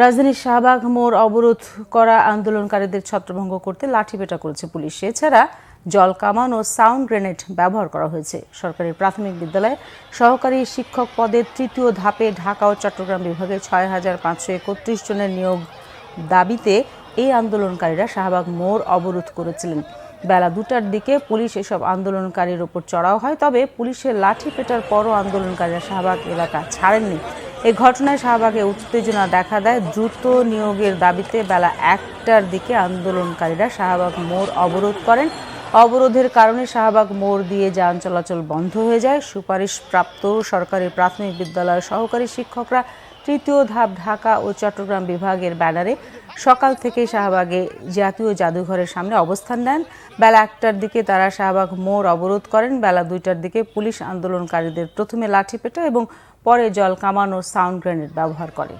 রাজধানীর শাহবাগ মোড় অবরোধ করা আন্দোলনকারীদের ছত্রভঙ্গ করতে লাঠিপেটা করেছে পুলিশ। এছাড়া জল কামান ও সাউন্ড গ্রেনেড ব্যবহার করা হয়েছে। সরকারি প্রাথমিক বিদ্যালয়ে সহকারী শিক্ষক পদের তৃতীয় ধাপে ঢাকা ও চট্টগ্রাম বিভাগে ৬,৫৩১ জনের নিয়োগ দাবিতে এই আন্দোলনকারীরা শাহবাগ মোড় অবরোধ করেছিলেন। বেলা ২টার দিকে পুলিশ এসব আন্দোলনকারীর ওপর চড়াও হয়, তবে পুলিশের লাঠিপেটার পরও আন্দোলনকারীরা শাহবাগ এলাকা ছাড়েননি। এই ঘটনায় শাহবাগে উত্তেজনা দেখা দেয়। দ্রুত নিয়োগের দাবিতে বেলা ১টার দিকে আন্দোলনকারীরা শাহবাগ মোড় অবরোধ করেন। অবরোধের কারণে শাহবাগ মোড় দিয়ে যান চলাচল বন্ধ হয়ে যায়। সুপারিশপ্রাপ্ত সরকারি প্রাথমিক বিদ্যালয়ের সহকারী শিক্ষকরা তৃতীয় ধাপ ঢাকা ও চট্টগ্রাম বিভাগের ব্যানারে সকাল থেকে শাহবাগে জাতীয় জাদুঘরের সামনে অবস্থান নেন। বেলা ১টার দিকে তারা শাহবাগ মোড় অবরোধ করেন। বেলা ২টার দিকে পুলিশ আন্দোলনকারীদের প্রথমে লাঠিপেটা এবং পরে জল কামান ও সাউন্ড গ্রেনেড ব্যবহার করে।